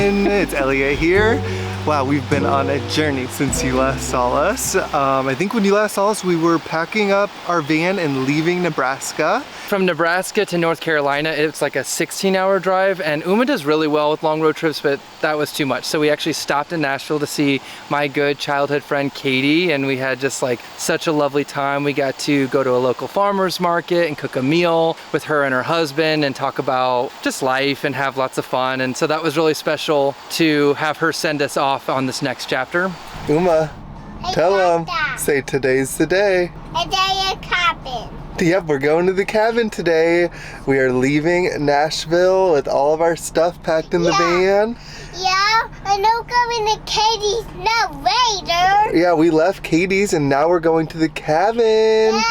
everyone, it's Elliot here. Wow, we've been on a journey since you last saw us. I think when you last saw us, we were packing up our van and leaving Nebraska. From Nebraska to North Carolina, it's like a 16-hour drive, and Uma does really well with long road trips, but that was too much. So we actually stopped in Nashville to see my good childhood friend Katie, and we had just like such a lovely time. We got to go to a local farmer's market and cook a meal with her and her husband and talk about just life and have lots of fun. And so that was really special to have her send us off on this next chapter. Uma, tell them. Say today's the day. Today is cabin. Yep, we're going to the cabin today. We are leaving Nashville with all of our stuff packed in the van. Yeah, I know going to Katie's now later. Yeah, we left Katie's and now we're going to the cabin. Yeah,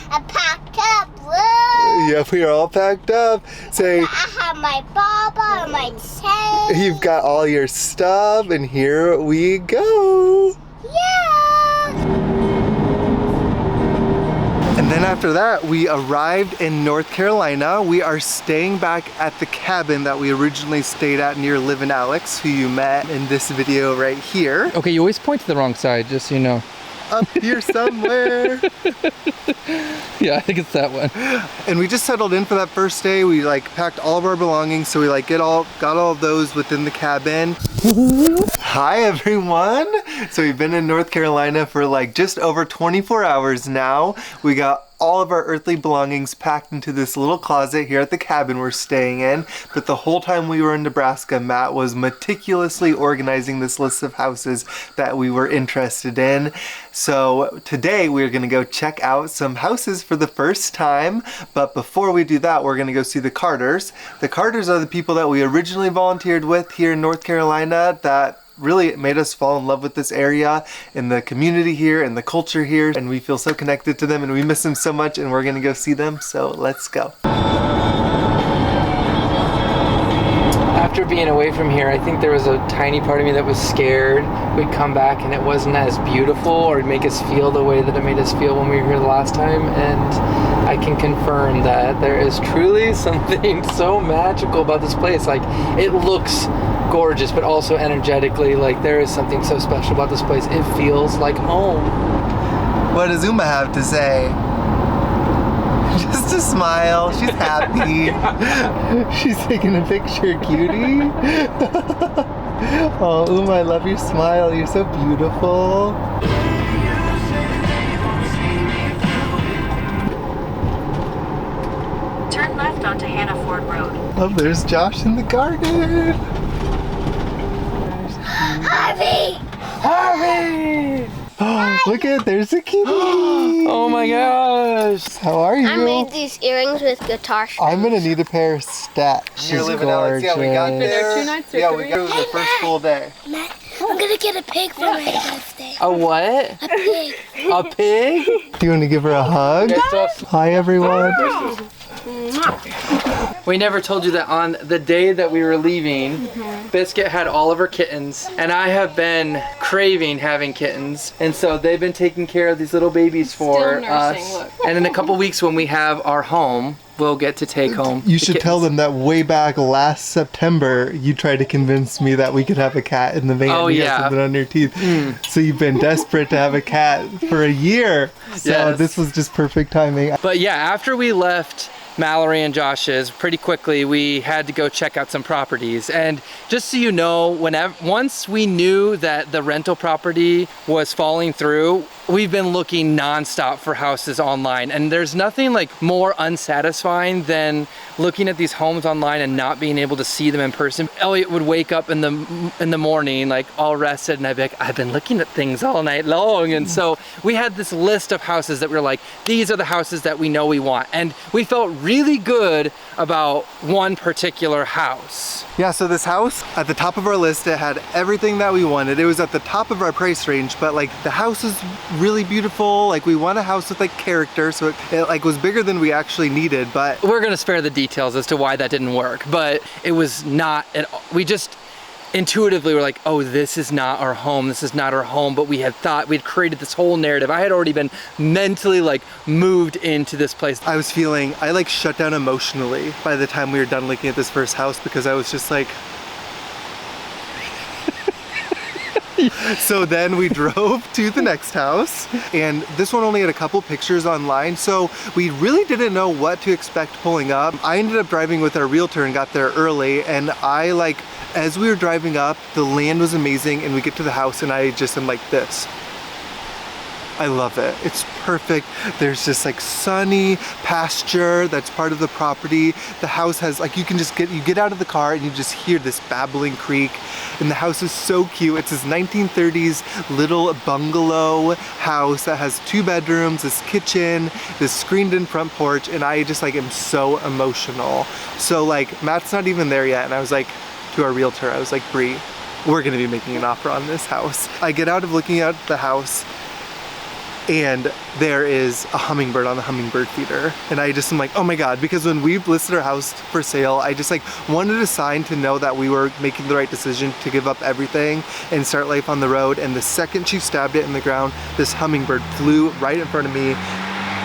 I packed up. Whoa. Yep, we are all packed up. Say, I have my baba and my chain. you've got all your stuff and here we go. Yeah. And then after that, we arrived in North Carolina. We are staying back at the cabin that we originally stayed at near Liv and Alex, who you met in this video right here. Okay, you always point to the wrong side, just so you know. Up here somewhere. Yeah, I think it's that one. And we just settled in for that first day. We like packed all of our belongings, so we like got all of those within the cabin. Hi everyone. So we've been in North Carolina for like just over 24 hours now. We got all of our earthly belongings packed into this little closet here at the cabin we're staying in. But the whole time we were in Nebraska, Matt was meticulously organizing this list of houses that we were interested in. So today we're gonna go check out some houses for the first time. But before we do that, we're gonna go see the Carters. The Carters are the people that we originally volunteered with here in North Carolina that really made us fall in love with this area and the community here and the culture here, and we feel so connected to them and we miss them so much, and we're gonna go see them, so let's go. After being away from here, I think there was a tiny part of me that was scared we'd come back and it wasn't as beautiful or make us feel the way that it made us feel when we were here the last time, and I can confirm that there is truly something so magical about this place. Like, it looks gorgeous, but also energetically, like, there is something so special about this place. It feels like home. What does Uma have to say? Just a smile. She's happy. She's taking a picture, cutie. Oh, Uma, I love your smile. You're so beautiful. Turn left onto Hannah Ford Road. Oh, there's Josh in the garden. Harvey! Harvey! Oh, look at, there's a kitty. Oh my gosh! How are you? I made these earrings with guitar strings. I'm gonna need a pair of stacks. She's gorgeous. Yeah, we got there there. 2 nights or Yeah, 3? we got the first full day. Matt, I'm gonna get a pig for my birthday. A what? A pig. A pig? Do you want to give her a hug? Hi, everyone. We never told you that on the day that we were leaving, Biscuit had all of her kittens, and I have been craving having kittens, and so they've been taking care of these little babies for us. Look. And in a couple weeks when we have our home, we'll get to take home. You the should tell kittens. them that way back last September, you tried to convince me that we could have a cat in the van. Oh, You got yeah. something on your teeth. So you've been desperate to have a cat for a year. So Yes. this was just perfect timing. But yeah, after we left Mallory and Josh's, pretty quickly we had to go check out some properties. And just so you know, once we knew that the rental property was falling through, we've been looking nonstop for houses online, and there's nothing like more unsatisfying than looking at these homes online and not being able to see them in person. Elliot would wake up in the morning like all rested, and I'd be like, I've been looking at things all night long. And so we had this list of houses that we were like, these are the houses that we know we want, and we felt really good about one particular house. Yeah, so this house at the top of our list, it had everything that we wanted. It was at the top of our price range, but like the house is really beautiful. Like, we want a house with like character, so it like was bigger than we actually needed. But We're gonna spare the details as to why that didn't work, but it was not at all. We just intuitively were like, oh, this is not our home, this is not our home. But we had thought, we'd created this whole narrative. I had already been mentally like moved into this place. I was feeling, I like shut down emotionally by the time we were done looking at this first house, because I was just like, So then we drove to the next house, and this one only had a couple pictures online, so we really didn't know what to expect pulling up. I ended up driving with our realtor and got there early, and I like, as we were driving up, the land was amazing, and we get to the house and I just am like this. I love it. It's perfect. There's just like sunny pasture that's part of the property. The house has like, you get out of the car and you just hear this babbling creek, and the house is so cute. It's this 1930s little bungalow house that has 2 bedrooms, this kitchen, this screened in front porch, and I just like am so emotional. So like Matt's not even there yet, and I was like to our realtor, I was like, Bree, we're gonna be making an offer on this house. I get out of looking at the house, and there is a hummingbird on the hummingbird feeder. And I just am like, oh my God, because when we listed our house for sale, I just like wanted a sign to know that we were making the right decision to give up everything and start life on the road. And the second she stabbed it in the ground, this hummingbird flew right in front of me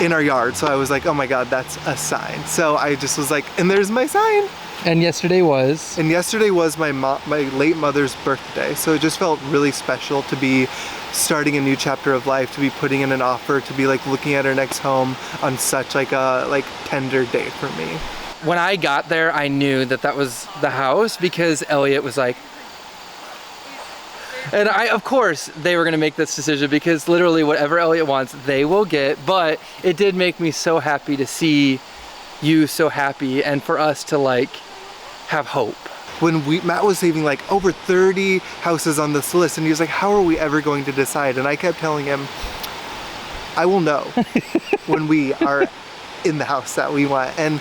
in our yard. So I was like, oh my God, that's a sign. So I just was like, and there's my sign. And yesterday was? And yesterday was my late mother's birthday. So it just felt really special to be starting a new chapter of life, to be putting in an offer, to be like looking at our next home on such like a tender day for me. When I got there, I knew that that was the house because Elliot was like, and of course they were gonna make this decision because literally whatever Elliot wants, they will get, but it did make me so happy to see you so happy and for us to like have hope. When Matt was saving like over 30 houses on this list, and he was like, how are we ever going to decide? And I kept telling him, I will know when we are in the house that we want. And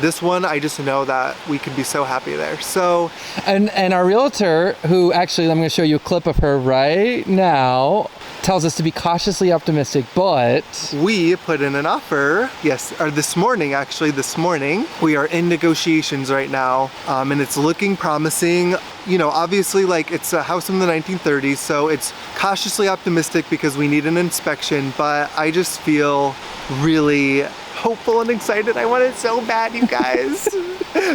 this one, I just know that we could be so happy there. So, and our realtor, who actually, I'm gonna show you a clip of her right now, tells us to be cautiously optimistic, but we put in an offer, yes, or this morning, we are in negotiations right now, and it's looking promising. You know, obviously like it's a house from the 1930s, so it's cautiously optimistic because we need an inspection, but I just feel really hopeful and excited. I want it so bad, you guys.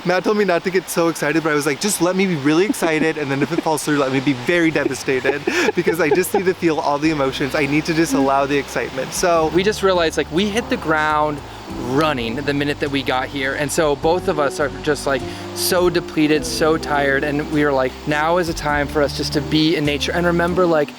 Matt told me not to get so excited, but I was like, just let me be really excited, and then if it falls through, let me be very devastated, because I just need to feel all the emotions. I need to just allow the excitement. So we just realized like we hit the ground running the minute that we got here, and so both of us are just like so depleted, so tired, and we were like, now is a time for us just to be in nature and remember like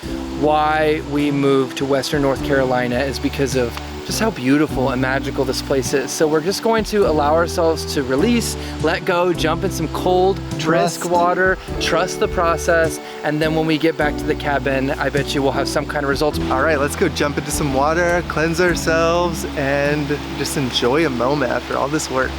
why we moved to Western North Carolina is because of just how beautiful and magical this place is. So we're just going to allow ourselves to release, let go, jump in some cold, brisk water, trust the process, and then when we get back to the cabin, I bet you we'll have some kind of results. All right, let's go jump into some water, cleanse ourselves, and just enjoy a moment after all this work.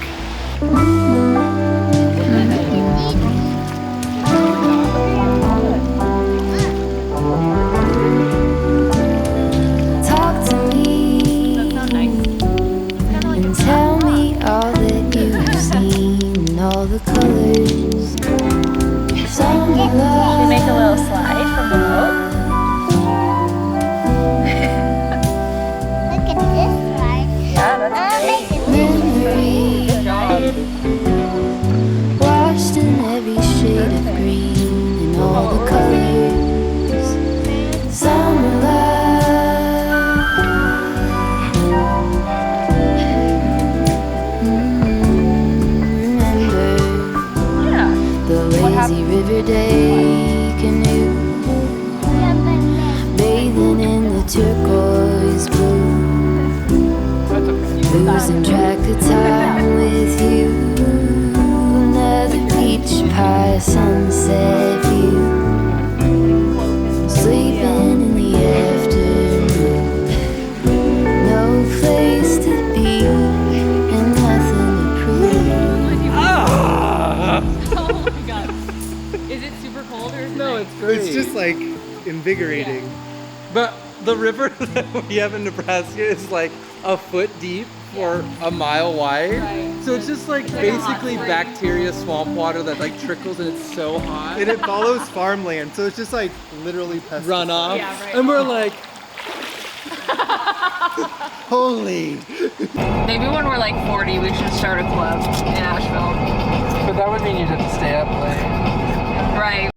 All the colors. Some love. Make a little slide from the boat. Look at this slide. Yeah, that's great. Memory. Good job. Washed in every shade of green and all the colors. Summer love. Lazy river day canoe, bathing in the turquoise blue, losing track of time with you. Another peach pie sunset view, sleeping in the afternoon. No place to be and nothing to prove. Is it super cold or is No, it's great. It's just like invigorating. But the river that we have in Nebraska is like a foot deep for a mile wide. Right. So it's just like basically bacteria swamp water that like trickles and it's so hot. And it follows farmland, so it's just like literally pesticide. Runoff. Yeah, right. And we're like, Holy. Maybe when we're like 40, we should start a club in Asheville. but that would mean you'd have to stay up late. Right.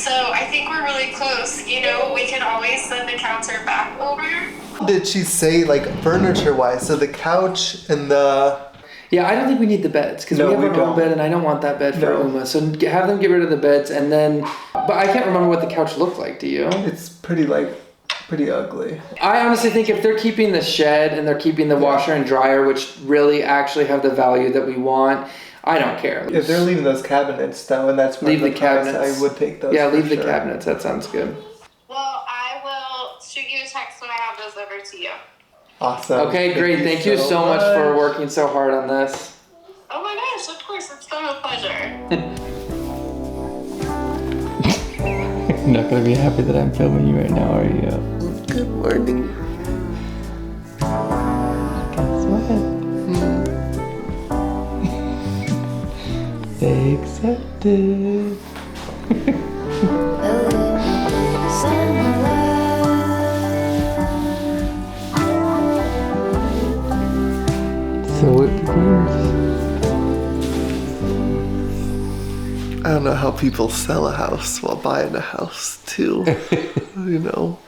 So I think we're really close. You know, we can always send the counter back over. Did she say like furniture wise? So the couch and the... Yeah, I don't think we need the beds because No, we have we our don't. own bed and I don't want that bed for No. Uma. So have them get rid of the beds and then, but I can't remember what the couch looked like, do you? It's pretty ugly. I honestly think if they're keeping the shed and they're keeping the washer and dryer, which really actually have the value that we want, I don't care. If they're leaving those cabinets though, and that's part Leave of the price, cabinets. I would take those. Yeah, for leave the sure. cabinets. That sounds good. Well, I will shoot you a text when I have those over to you. Awesome. Okay, great. Thank you so much for working so hard on this. Oh my gosh, of course, it's been a pleasure. You're not gonna be happy that I'm filming you right now, are you? Good morning. Guess what? They accepted. So it begins. I don't know how people sell a house while buying a house too. You know.